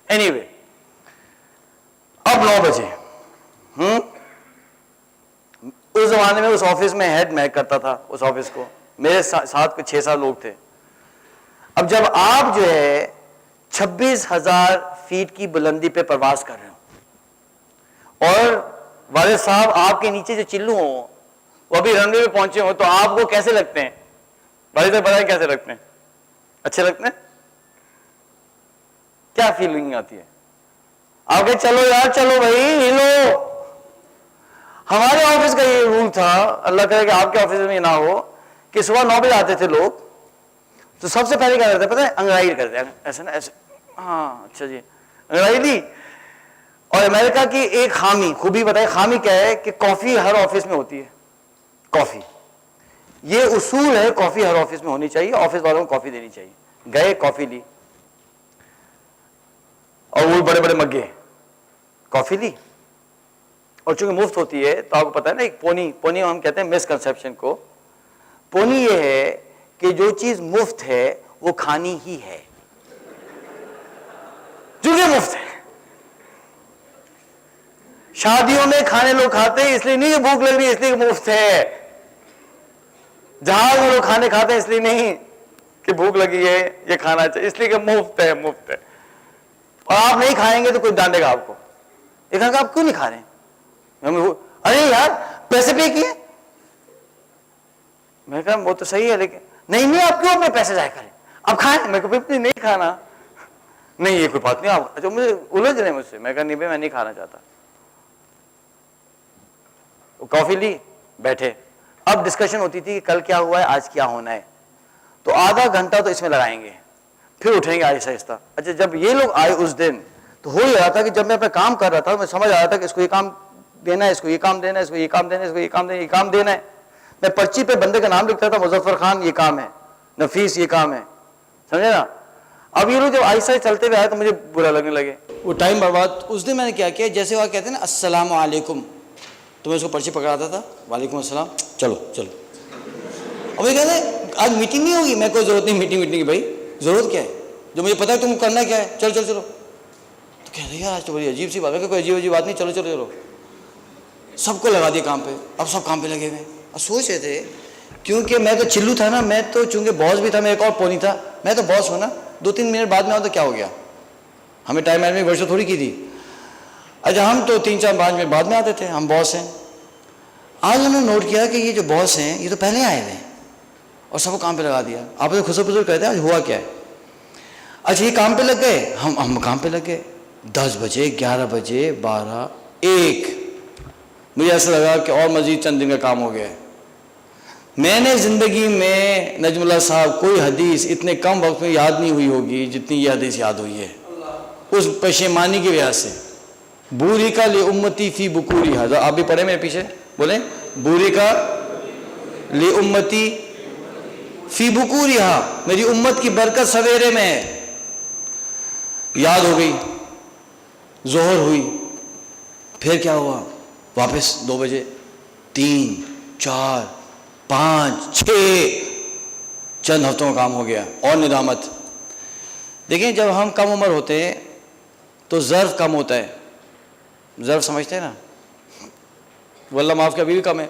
Any way اب 9 بجے اس زمانے میں اس آفس میں ہیڈ میں کرتا تھا اس آفس کو, میرے ساتھ 6-7 لوگ تھے. اب جب آپ جو ہے 26,000 فیٹ کی بلندی پہ پرواز کر رہے ہو اور والد صاحب آپ کے نیچے جو چلو ہوں وہ ابھی رن وے پہ پہنچے ہوں, تو آپ کو کیسے لگتے ہیں؟ والد صاحب بتائیں کیسے لگتے ہیں؟ اچھے لگتے ہیں؟ کیا فیلنگ آتی ہے آپ کہ چلو یار چلو بھائی ہلو. ہمارے آفس کا یہ رول تھا, اللہ کرے کہ آپ کے آفس میں یہ نہ ہو, کہ صبح 9 بجے آتے تھے لوگ تو سب سے پہلے کیا کرتے پتہ ہے؟ انگڑائی کرتے ہیں ایسے نا ایسے, ہاں اچھا جی انگڑائی دی. اور امریکہ کی ایک خوبی بتائے, خامی کیا ہے کہ کافی ہر آفس میں ہوتی ہے. کافی, یہ اصول ہے, کافی ہر آفس میں ہونی چاہیے, آفس والوں کو کافی دینی چاہیے. گئے کافی لی اور وہ بڑے بڑے مگے کافی لی, اور چونکہ مفت ہوتی ہے تو آپ کو پتا ہے نا ایک پونی ہم کہتے ہیں مس کنسپشن کو. پونی یہ ہے کہ جو چیز مفت ہے وہ کھانی ہی ہے, چونکہ مفت ہے. شادیوں میں کھانے لوگ کھاتے ہیں اس لیے نہیں کہ بھوک لگ رہی ہے, اس لیے کہ مفت ہے. جہاز میں لوگ کھانے کھاتے ہیں اس لیے نہیں کہ بھوک لگی ہے یہ کھانا چاہیے, اس لیے کہ مفت ہے. مفت ہے اور آپ نہیں کھائیں گے تو کوئی ڈانٹے گا آپ کو. ایک کہ آپ کیوں نہیں کھا رہے ہیں؟ ارے یار پیسے پے کیے. میں کہا وہ تو صحیح ہے لیکن نہیں آپ کیوں اپنے پیسے ضائع کریں, آپ کھائیں. میں کہا نہیں کھانا. نہیں یہ کوئی بات نہیں, آپ اچھا مجھے الجھ رہے مجھ سے. میں کہا نہیں بھائی میں نہیں کھانا چاہتا. کافی لی بیٹھے, اب ڈسکشن ہوتی تھی کہ کل کیا ہوا ہے آج کیا ہونا ہے, تو آدھا گھنٹہ تو اس میں لگائیں گے پھر اٹھیں گے آہستہ آہستہ. اچھا جب یہ لوگ آئے اس دن تو ہو ہی رہا تھا کہ جب میں اپنا کام کر رہا تھا میں سمجھ آ رہا تھا کہ اس کو یہ کام دینا ہے, اس کو یہ کام دینا ہے, اس کو یہ کام دینا ہے, اس کو یہ کام دینا ہے, یہ کام دینا ہے. میں پرچی پہ بندے کا نام لکھتا تھا, مظفر خان یہ کام ہے, نفیس یہ کام ہے, سمجھے نا. اب یہ لوگ جب آہستہ چلتے ہوئے آئے تو مجھے برا لگنے لگے, وہ ٹائم برباد. اس دن میں نے کیا کیا, جیسے وہ کہتے ہیں نا السلام علیکم, تو میں اس کو پرچی پکڑاتا تھا, وعلیکم السلام, چلو چلو. اور وہ کہتے ہیں آج میٹنگ نہیں ہوگی. میں کوئی ضرورت نہیں میٹنگ کی بھائی, ضرورت کیا ہے, جو مجھے پتا ہے تم کرنا کیا ہے, چلو چلو چلو. تو کہہ رہے آج تو بڑی عجیب سی بات ہے, کہ کوئی عجیب بات نہیں, چلو چلو چلو. سب کو لگا دیا کام پہ, اب سب کام پہ لگے ہوئے. اور سوچ رہے تھے کیونکہ میں تو چلو تھا نا, میں تو چونکہ باس بھی تھا, میں ایک اور پونی تھا, میں تو باس ہوں نا, 2-3 منٹ بعد میں آؤں تو کیا ہو گیا, ہمیں ٹائم مینجمنٹ ورشو تھوڑی کی تھی. اچھا ہم تو 3-4-5 منٹ بعد میں آتے تھے, ہم باس ہیں. آج ہم نے نوٹ کیا کہ یہ جو باس ہیں یہ تو پہلے آئے ہوئے ہیں اور سب کو کام پہ لگا دیا. آپ نے خسر پسر کہتے ہیں آج ہوا کیا ہے. اچھا یہ کام پہ لگ گئے, ہم کام پہ لگ گئے. 10 بجے, 11 بجے, 12, 1, مجھے ایسا لگا کہ اور مزید چند دن کا کام ہو گیا ہے. میں نے زندگی میں نجم اللہ صاحب کوئی حدیث اتنے کم وقت میں یاد نہیں ہوئی ہوگی جتنی یہ حدیث یاد ہوئی ہے, اس پشیمانی کی وجہ سے. بوری کا لی امتی فی بکوری, آپ بھی پڑھیں میرے پیچھے بولیں, بوری کا لی امتی فی بکوری, میری امت کی برکت سویرے میں ہے. یاد ہو گئی, ظہر ہوئی, پھر کیا ہوا, واپس 2 بجے, 3, 4, 5, 6, چند ہفتوں کا کام ہو گیا. اور ندامت. دیکھیں جب ہم کم عمر ہوتے ہیں تو ظرف کم ہوتا ہے, ظرف سمجھتے ہیں نا, وہ اللہ معاف کے ابھی بھی کم ہے.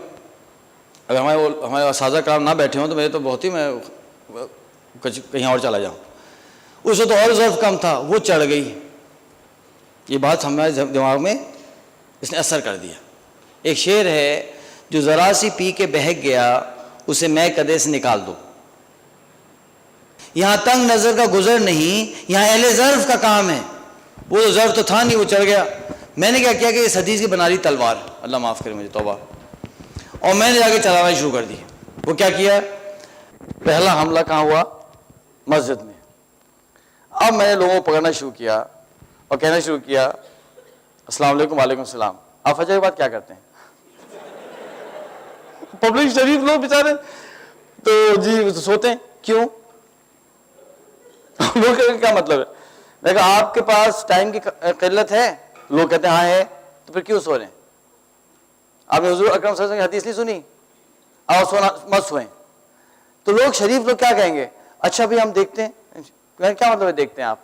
اگر ہمارے اساتذہ کرام نہ بیٹھے ہوں تو میرے تو بہت ہی, میں کہیں اور چلا جاؤں. اس وقت اور ظرف کم تھا, وہ چڑھ گئی. یہ بات ہمارے دماغ میں اس نے اثر کر دیا. ایک شعر ہے, جو ذرا سی پی کے بہک گیا اسے میں کدے سے نکال دو. یہاں تنگ نظر کا گزر نہیں, یہاں اہل ظرف کا کام ہے. وہ تو ظرف تو تھا نہیں, وہ چڑھ گیا. میں نے کیا کیا کہ اس حدیث کی بنا لی تلوار, اللہ معاف کرے مجھے, توبہ, اور میں نے جا کے چلانا شروع کر دی. وہ کیا کیا, پہلا حملہ کہاں ہوا, مسجد میں. اب میں نے لوگوں کو پکڑنا شروع کیا اور کہنا شروع کیا السلام علیکم, وعلیکم السلام. آپ فجر کے بعد کیا کرتے ہیں, پبلک شریف لوگ بیچارے تو جی سوتے ہیں, کیوں, لوگ کیا مطلب ہے. میں کہا آپ کے پاس ٹائم کی قلت ہے, لوگ کہتے ہیں ہاں ہے, تو پھر کیوں سو رہے ہیں. آپ نے حضور اکرم صلی اللہ علیہ وسلم کی حدیث نہیں سنی, آپ سونا مت سوئیں. تو لوگ شریف لوگ کیا کہیں گے, اچھا بھی ہم دیکھتے ہیں. کیا مطلب ہے دیکھتے ہیں آپ,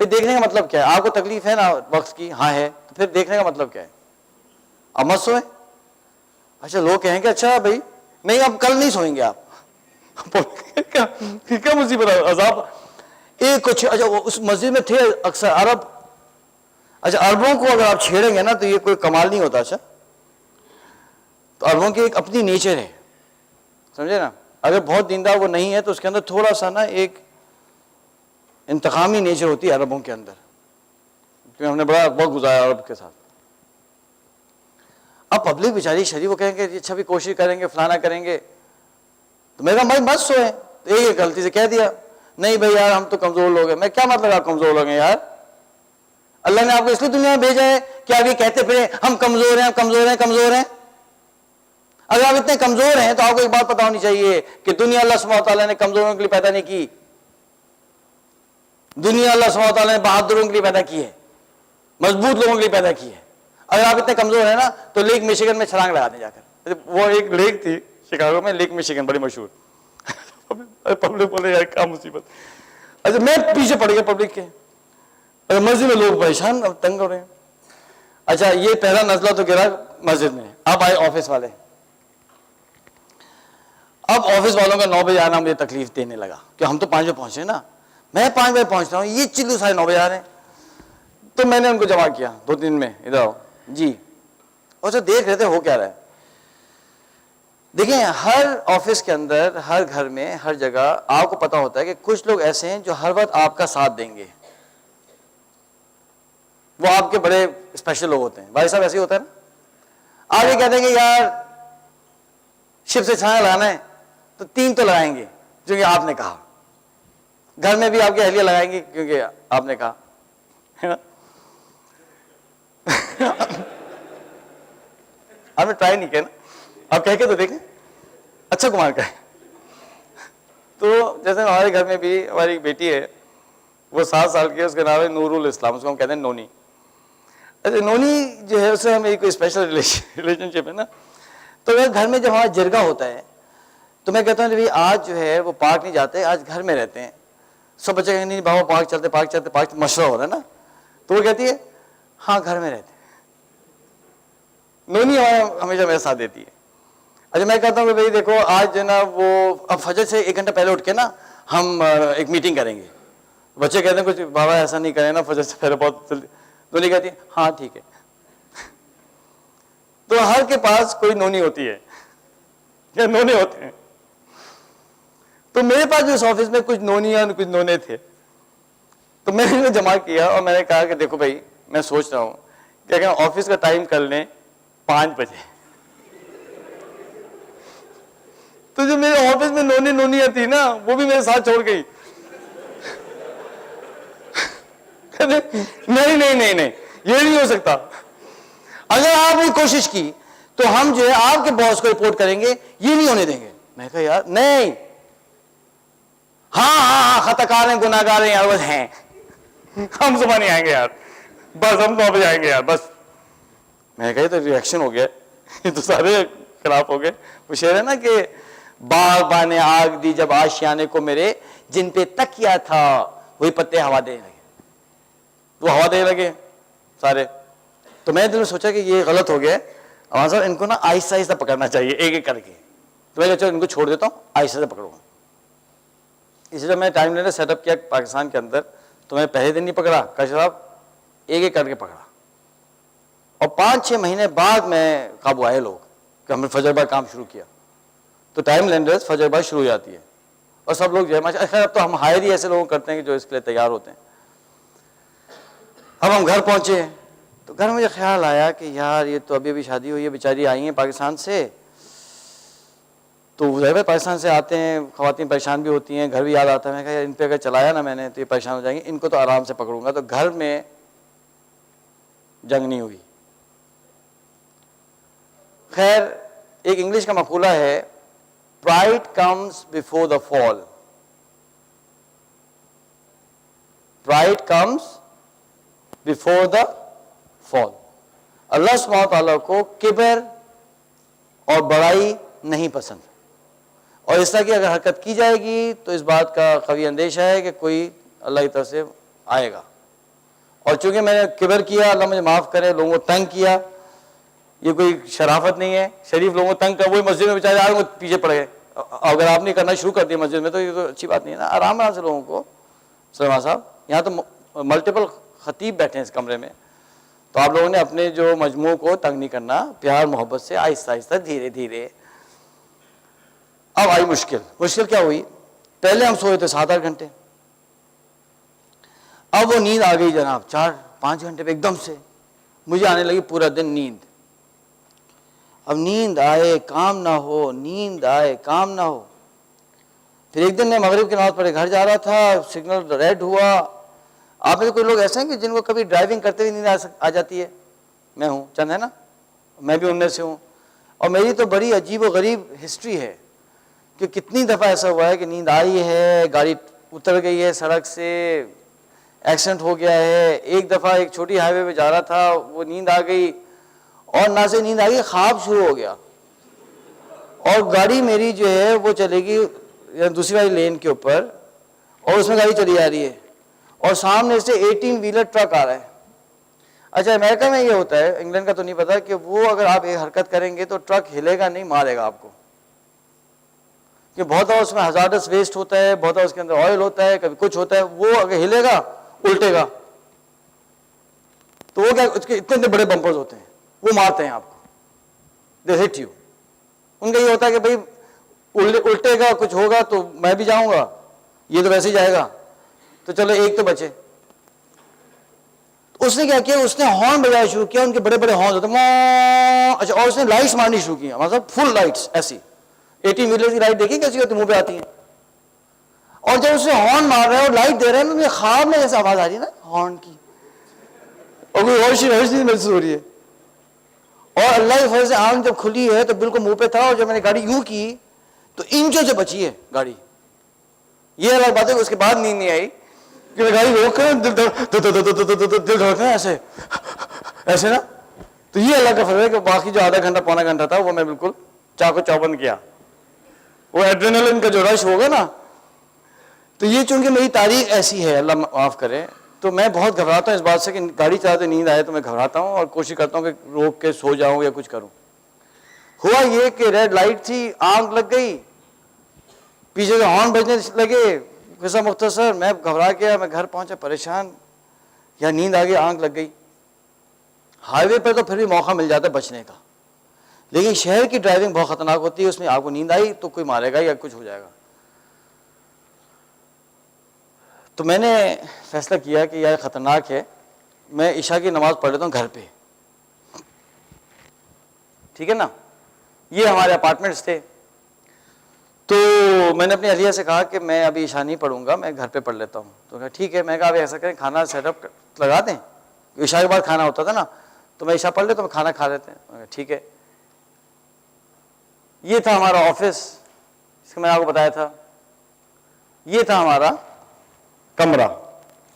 پھر دیکھنے کا مطلب کیا ہے؟ آپ کو تکلیف ہے نا وقت کی؟ ہاں ہے. تو پھر دیکھنے کا مطلب کیا ہے؟ اب مت سوئیں. اچھا لوگ کہیں گے اچھا بھائی نہیں اب کل نہیں سوئیں گے آپ. کیا مصیبت ہے عذاب. ایک کچھ اچھا اس مسجد میں تھے اکثر عرب. اچھا عربوں کو اگر آپ چھیڑیں گے نا تو یہ کوئی کمال نہیں ہوتا. اچھا تو عربوں کی ایک اپنی نیچر ہے, سمجھے نا. اگر بہت دیندار وہ نہیں ہے تو اس کے اندر تھوڑا سا نا ایک انتقامی نیچر ہوتی ہے عربوں کے اندر, کیونکہ ہم نے بڑا وقت گزارا عرب کے ساتھ. اب پبلک بیچاری شریف وہ کہیں گے اچھا بھی کوشش کریں گے فلانا کریں گے, تو میں کہا بھائی مت سوئیں. تو یہ غلطی سے کہہ دیا نہیں بھائی یار ہم تو کمزور لوگ ہیں. میں کیا مطلب آپ کمزور لوگ ہیں یار؟ اللہ نے آپ کو اس لیے دنیا میں بھیجا ہے کہ آپ یہ کہتے پھریں ہم کمزور ہیں, ہم کمزور ہیں, کمزور ہیں. اگر آپ اتنے کمزور ہیں تو آپ کو ایک بات پتا ہونی چاہیے کہ دنیا اللہ سبحانہ وتعالیٰ نے کمزوروں کے لیے پیدا نہیں کی. دنیا اللہ سبحانہ وتعالیٰ نے بہادروں کے لیے پیدا کی ہے, مضبوط لوگوں کے لیے پیدا کی ہے. اگر آپ اتنے کمزور ہیں نا تو لیک میشیگن میں چھلانگ لگا دیں جا کر. وہ ایک لیک تھی شکاگو میں, لیک میشیگن بڑی مشہور. پبلک بولے یار کیا مصیبت. اچھا میں پیچھے پڑ گیا پبلک کے, مسجد میں لوگ پریشان اب تنگ ہو رہے ہیں. اچھا یہ پہلا نزلہ تو گرا مسجد میں. اب آئے آفس والے. اب آفس والوں کا 9 بجے آنا مجھے تکلیف دینے لگا کہ ہم تو 5 بجے پہنچے نا, میں 5 بجے پہنچ رہا ہوں, یہ چلو 9:30 بجے آ رہے ہیں. تو میں نے ان کو جمع کیا 2 دن میں, ادھر آؤ جی. اور جو دیکھ رہے تھے ہو کیا رہا ہے. دیکھیں ہر آفس کے اندر, ہر گھر میں, ہر جگہ آپ کو پتا ہوتا ہے کہ کچھ لوگ ایسے ہیں جو ہر وقت آپ کا ساتھ دیں گے. وہ آپ کے بڑے اسپیشل لوگ ہوتے ہیں. بھائی صاحب ایسے ہی ہوتا ہے نا. آپ یہ کہتے ہیں کہ یار شپ سے چھانا لگانا ہے تو 3 تو لگائیں گے کیونکہ آپ نے کہا. گھر میں بھی آپ کی اہلیہ لگائیں گی کیونکہ آپ نے کہا. آپ نے ٹرائی نہیں کیا نا, آپ کہہ کے تو دیکھیں. اچھا کمار کا ہے. تو جیسے ہمارے گھر میں بھی ہماری ایک بیٹی ہے, وہ 7 سال کی ہے, اس کا نام ہے نور الاسلام, اس کو ہم کہتے ہیں نونی. اچھا نونی جو ہے اس سے ہمیں کوئی اسپیشل ریلیشن شپ ہے نا. تو گھر میں جب ہمارا جرگہ ہوتا ہے تو میں کہتا ہوں آج جو ہے وہ پارک نہیں جاتے, آج گھر میں رہتے ہیں. سب بچے کہیں نہیں بابا پارک چلتے, پارک چلتے, پارک مشورہ ہو رہا ہے نا. تو وہ کہتی ہے ہاں گھر میں رہتے ہیں. نونی ہمیشہ میرے ساتھ دیتی ہے. اچھا میں کہتا ہوں کہ بھائی دیکھو آج جو ہے نا وہ اب فجر سے 1 گھنٹہ پہلے اٹھ کے نا ہم ایک میٹنگ کریں گے. بچے کہتے ہیں کچھ بابا ایسا نہیں کریں نا فجر سے پہلے بہت جلدی. نونی کہتی ہے ہاں ٹھیک ہے. تو ہر کے پاس کوئی نونی ہوتی ہے یا نونے ہوتے ہیں. تو میرے پاس جو اس آفس میں کچھ نونیاں کچھ نونے تھے, تو میں نے جمع کیا اور میں نے کہا کہ دیکھو بھائی میں سوچ رہا ہوں کہ اگر آفس کا ٹائم کر لیں 5 بجے, تو جو میرے آفس میں نونیاں تھی نا وہ بھی میرے ساتھ چھوڑ گئی. نہیں نہیں نہیں نہیں یہ نہیں ہو سکتا. اگر آپ نے کوشش کی تو ہم جو ہے آپ کے باس کو رپورٹ کریں گے, یہ نہیں ہونے دیں گے. میں کہا یار نہیں, ہاں ہاں ہاں خطاکار ہیں, گناہ گار ہیں یار, بس ہیں ہم صبح نہیں آئیں گے یار, بس ہم 9 بجے آئیں گے یار بس. میں نے کہا تو ریئیکشن ہو گیا, یہ تو سارے خلاف ہو گئے. وہ شعر ہے نا کہ باغباں نے آگ دی جب آشیانے کو میرے, جن پہ تکیا تھا وہی پتے ہوا دینے لگے. وہ ہوا دینے لگے سارے. تو میں نے دل میں سوچا کہ یہ غلط ہو گیا, ہمارا صاحب ان کو نا آہستہ آہستہ پکڑنا چاہیے ایک ایک کر کے. تو میں چلو ان کو چھوڑ دیتا ہوں, آہستہ سے پکڑوں. اسی لیے میں ٹائم لینا سیٹ اپ کیا پاکستان کے اندر, تو میں پہلے دن نہیں پکڑا, کہا صاحب ایک ایک کر کے پکڑا. اور 5-6 مہینے بعد میں قابو آئے لوگ کہ ہم نے فجر بعد کام شروع کیا. تو ٹائم لینڈرز فجر بعد شروع ہو جاتی ہے اور سب لوگ جو ہے خیر اب تو ہم ہائر ہی ایسے لوگ کرتے ہیں کہ جو اس کے لیے تیار ہوتے ہیں. اب ہم گھر پہنچے تو گھر میں مجھے خیال آیا کہ یار یہ تو ابھی ابھی شادی ہوئی ہے, بیچاری آئی ہیں پاکستان سے, تو ظاہر پاکستان سے آتے ہیں خواتین پریشان بھی ہوتی ہیں, گھر بھی یاد آتا ہے. میں کہا ان پہ اگر چلایا نا میں نے تو یہ پریشان ہو جائیں گے, ان کو تو آرام سے پکڑوں گا. تو گھر میں جنگ نہیں ہوئی. خیر ایک انگلش کا مقولہ ہے, pride comes before the fall. Pride comes before the fall. اللہ سبحانہ تعالیٰ کو کبر اور بڑائی نہیں پسند, اور اس طرح کی اگر حرکت کی جائے گی تو اس بات کا قوی اندیشہ ہے کہ کوئی اللہ کی طرف سے آئے گا. اور چونکہ میں نے کبر کیا، اللہ مجھے معاف کرے، لوگوں کو تنگ کیا، یہ کوئی شرافت نہیں ہے، شریف لوگوں کو تنگ کر، وہی مسجد میں بیچارے آئے وہ پیچھے پڑ گئے. اگر آپ نے کرنا شروع کر دیا مسجد میں تو یہ تو اچھی بات نہیں ہے نا. آرام سے لوگوں کو. سلمان صاحب یہاں تو ملٹیپل خطیب بیٹھے ہیں اس کمرے میں، تو آپ لوگوں نے اپنے جو مجموع کو تنگ نہیں کرنا، پیار محبت سے آہستہ آہستہ دھیرے دھیرے. اب آئی مشکل کیا ہوئی؟ پہلے ہم سوئے تھے 7-8 گھنٹے، اب وہ نیند آ گئی جناب 4-5 گھنٹے پہ ایک دم سے. مجھے آنے لگی پورا دن نیند. اب نیند آئے کام نہ ہو، نیند آئے کام نہ ہو. پھر ایک دن میں مغرب کی نماز پڑھے گھر جا رہا تھا، سگنل ریڈ ہوا. آپ میں سے کوئی لوگ ایسے ہیں کہ جن کو کبھی ڈرائیونگ کرتے ہوئے نیند آ جاتی ہے؟ میں ہوں، چند ہے نا، میں بھی ان میں سے ہوں. اور میری تو بڑی عجیب و غریب ہسٹری ہے کہ کتنی دفعہ ایسا ہوا ہے کہ نیند آئی ہے، گاڑی اتر گئی ہے سڑک سے، ایکسیڈنٹ ہو گیا ہے. ایک دفعہ ایک چھوٹی ہائی وے پہ جا رہا تھا، وہ نیند آ گئی، اور نہ سے نیند آ گئی، خواب شروع ہو گیا. اور گاڑی میری جو ہے وہ چلے گی دوسری والی لین کے اوپر، اور اس میں گاڑی چلی جا رہی ہے، اور سامنے سے 18 ویلر ٹرک آ رہا ہے. اچھا امریکہ میں یہ ہوتا ہے، انگلینڈ کا تو نہیں پتا، کہ وہ اگر آپ ایک حرکت کریں گے تو ٹرک ہلے گا نہیں، مارے گا آپ کو. کہ بہت اس میں ہزارڈس ویسٹ ہوتا ہے، بہت اس کے اندر آئل ہوتا ہے، کبھی کچھ ہوتا ہے، وہ اگر ہلے گا الٹے گا. تو وہ کیا، اس کے اتنے بڑے بمپرز ہوتے ہیں، وہ مارتے ہیں آپ کو، دے ہٹ یو. ان کا یہ ہوتا ہے کہ بھائی الٹے گا، کچھ ہوگا تو میں بھی جاؤں گا، یہ تو ویسے ہی جائے گا، تو چلو ایک تو بچے. اس نے کیا کیا، اس نے ہارن بجانا شروع کیا، ان کے بڑے بڑے ہارن ہوتے ہیں. اچھا، اور اس نے لائٹس مارنی شروع کی، مطلب فل لائٹس ایسی 18 ویلر کی لائٹ دیکھی کیسی ہوتی، منہ پہ آتی ہیں. اور جب اس نے ہارن مار رہا ہے اور لائٹ دے رہا ہے، مجھے خواب میں جیسے آواز آ رہی ہے نا ہارن کی، اور کوئی روشنی محسوس ہو رہی ہے. اور اللہ کی فضل سے آنکھ جب کھلی ہے تو بالکل منہ پہ تھا، اور جب میں نے گاڑی یوں کی تو انچوں سے بچی ہے گاڑی. یہ الگ بات ہے کہ اس کے بعد نیند نہیں آئی کہ میں گاڑی روک کر دل دھڑکنا ایسے ایسے نا. تو یہ اللہ کا فضل ہے کہ باقی جو آدھا گھنٹہ پونا گھنٹہ تھا وہ میں بالکل چاقو چوبند کیا. وہ ایڈرینلن کا جو رش ہوگا نا، تو یہ چونکہ میری تاریخ ایسی ہے، اللہ معاف کرے، تو میں بہت گھبراتا ہوں اس بات سے کہ گاڑی چلاتے نیند آئے تو میں گھبراتا ہوں اور کوشش کرتا ہوں کہ روک کے سو جاؤں یا کچھ کروں. ہوا یہ کہ ریڈ لائٹ تھی، آنکھ لگ گئی، پیچھے سے ہارن بجنے لگے. قصہ مختصر، میں گھبرا گیا، میں گھر پہنچا پریشان، یا نیند آ گئی، آنکھ لگ گئی. ہائی وے پہ تو پھر بھی موقع مل جاتا ہے بچنے کا، لیکن شہر کی ڈرائیونگ بہت خطرناک ہوتی ہے، اس میں آپ کو نیند آئی تو کوئی مارے گا یا کچھ ہو جائے گا. تو میں نے فیصلہ کیا کہ یہ خطرناک ہے، میں عشاء کی نماز پڑھ لیتا ہوں گھر پہ. ٹھیک ہے نا. یہ ہمارے اپارٹمنٹس تھے، تو میں نے اپنی اہلیہ سے کہا کہ میں ابھی عشاء نہیں پڑھوں گا، میں گھر پہ پڑھ لیتا ہوں. تو کہا ٹھیک ہے. میں کہا ابھی ایسا کریں، کھانا سیٹ اپ لگا دیں، عشاء کے بعد کھانا ہوتا تھا نا، تو میں عشاء پڑھ لیتا ہوں، کھانا کھا لیتے ہیں. ٹھیک ہے. یہ تھا ہمارا آفس، اس کو میں نے آپ کو بتایا تھا. یہ تھا ہمارا کمرہ.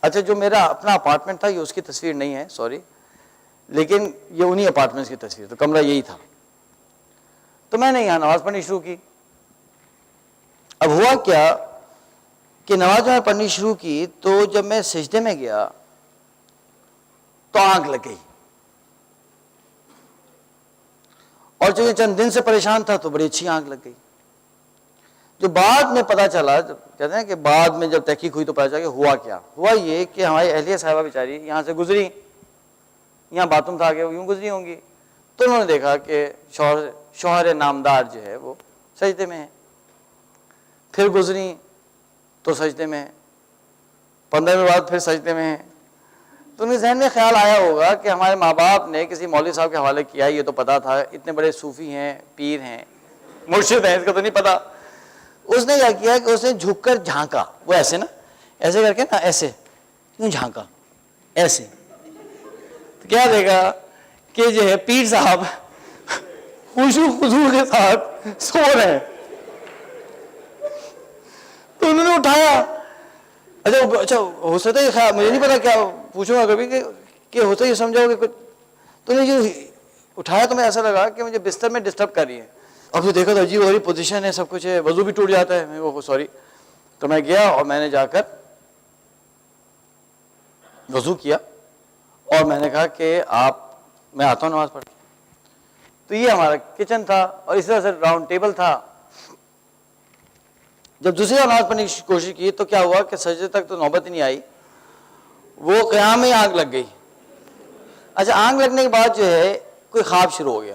اچھا، جو میرا اپنا اپارٹمنٹ تھا یہ اس کی تصویر نہیں ہے، سوری، لیکن یہ انہی اپارٹمنٹس کی تصویر. تو کمرہ یہی تھا. تو میں نے یہاں نماز پڑھنی شروع کی. اب ہوا کیا کہ نماز میں پڑھنی شروع کی تو جب میں سجدے میں گیا تو آنکھ لگ گئی. اور چونکہ چند دن سے پریشان تھا تو بڑی اچھی آنکھ لگ گئی. جو بعد میں پتا چلا، کہتے ہیں کہ بعد میں جب تحقیق ہوئی تو پتا چلا کہ ہوا کیا. ہوا یہ کہ ہماری اہلیہ صاحبہ بیچاری یہاں سے گزری، یہاں باتھ روم تھا کہ وہ یوں گزری ہوں گی، تو انہوں نے دیکھا کہ شوہر نامدار جو ہے وہ سجدے میں ہے. پھر گزری تو سجدے میں، 15 منٹ بعد پھر سجدے میں ہے. تو ان کے ذہن میں خیال آیا ہوگا کہ ہمارے ماں باپ نے کسی مولوی صاحب کے حوالے کیا، یہ تو پتا تھا، اتنے بڑے صوفی ہیں، پیر ہیں، مرشد ہیں، اس کا تو نہیں پتا. اس نے کیا کیا کہ اس نے جھک کر جھانکا، وہ ایسے نا، ایسے کر کے نا، ایسے کیوں جھانکا ایسے. تو کیا دیکھا کہ جو ہے پیر صاحب خشوع خضوع کے ساتھ سو رہے ہیں. تو انہوں نے اٹھایا. اچھا ہو سکتا ہے خیال، مجھے نہیں پتا، کیا پوچھوں گا کبھی کہ ہوتا یہ سمجھاؤ گے کچھ. تو نے جو اٹھایا تو میں ایسا لگا کہ مجھے بستر میں ڈسٹرب کر رہی ہے. اب تو دیکھا تو عجیب ہو رہی پوزیشن ہے، سب کچھ ہے، وضو بھی ٹوٹ جاتا ہے. میں وہ سوری. تو میں گیا اور میں نے جا کر وضو کیا. اور میں نے کہا کہ میں آتا ہوں نماز پڑھ کے. تو یہ ہمارا کچن تھا اور اس طرح سے راؤنڈ ٹیبل تھا. جب دوسری بار نماز پڑھنے کی کوشش کی تو کیا ہوا کہ سجدے تک تو نوبت ہی نہیں آئی, وہ قیام میں آگ لگ گئی. اچھا, آگ لگنے کے بعد جو ہے کوئی خواب شروع ہو گیا,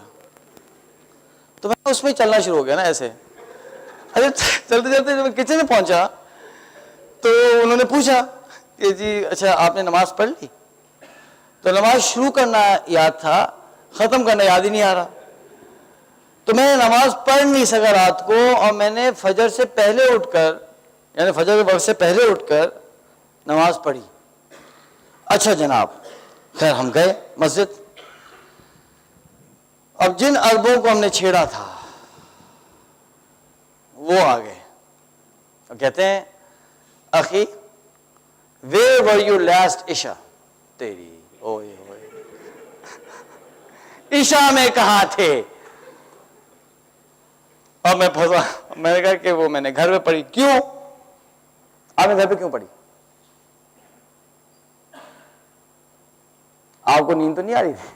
تو میں اس میں چلنا شروع ہو گیا نا ایسے. اچھا چلتے چلتے جب میں کچن میں پہنچا تو انہوں نے پوچھا کہ جی اچھا آپ نے نماز پڑھ لی؟ تو نماز شروع کرنا یاد تھا, ختم کرنا یاد ہی نہیں آ رہا. تو میں نماز پڑھ نہیں سکا رات کو, اور میں نے فجر سے پہلے اٹھ کر, یعنی فجر کے وقت سے پہلے اٹھ کر نماز پڑھی. اچھا جناب, خیر ہم گئے مسجد. اب جن عربوں کو ہم نے چھیڑا تھا وہ آ گئے اور کہتے ہیں اخی where were you last عشاء؟ تیری اوئے ہوئے, عشاء میں کہاں تھے؟ اور میں پھنسا. میں نے کہا کہ وہ میں نے گھر میں پڑھی. کیوں آپ نے گھر پہ کیوں پڑھی؟ آپ کو نیند تو نہیں آ رہی تھی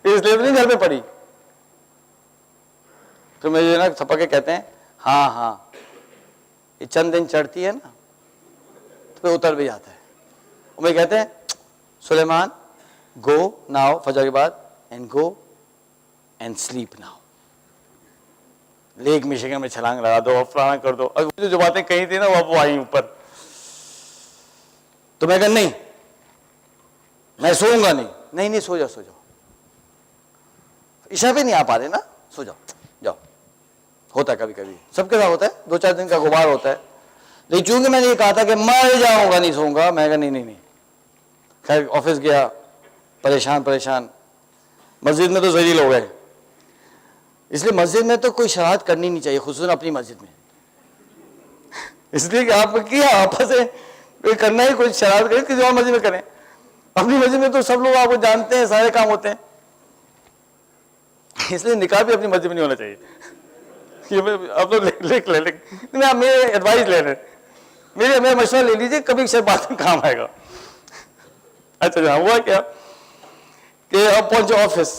اس لیے تو نہیں گھر پہ پڑھی؟ تو مجھے نا تھپا کے کہتے ہیں ہاں یہ چند دن چڑھتی ہے نا تو پھر اتر بھی جاتا ہے. اور مجھے کہتے ہیں سلیمان گو ناؤ فجر کے بعد and go and sleep now, lake Michigan میں چھلانگ لگا دو, فلانا کر دو. اور جو باتیں کہی تھی نا وہ آئی اوپر. تو میں کہا نہیں میں سوؤں گا نہیں سو جاؤ عشاء پہ نہیں آ پا رہے نا, سو جاؤ. ہوتا ہے کبھی کبھی, سب کے ساتھ ہوتا ہے, 2-4 دن کا غبار ہوتا ہے. لیکن چونکہ میں نے یہ کہا تھا کہ مر جاؤں گا نہیں سوؤں گا, میں کہا نہیں. خیر آفس گیا, پریشان. مسجد میں تو ذلیل ہو گئے. اس لیے مسجد میں تو کوئی شرارت کرنی نہیں چاہیے, خصوصاً اپنی مسجد میں. اس لیے کہ آپ کیا آپس سے کرنا ہی کوئی شرارت کرے کسی اور مسجد میں کریں. اپنی مسجد میں تو سب لوگ آپ کو جانتے ہیں, سارے کام ہوتے ہیں. اس لیے نکاح بھی اپنی مسجد میں نہیں ہونا چاہیے. آپ لوگ لکھ میرے ایڈوائز لے رہے, میرے مشورہ لے لیجیے, کبھی شاید بات میں کام آئے گا. اچھا ہوا کیا کہ اب پہنچے آفس,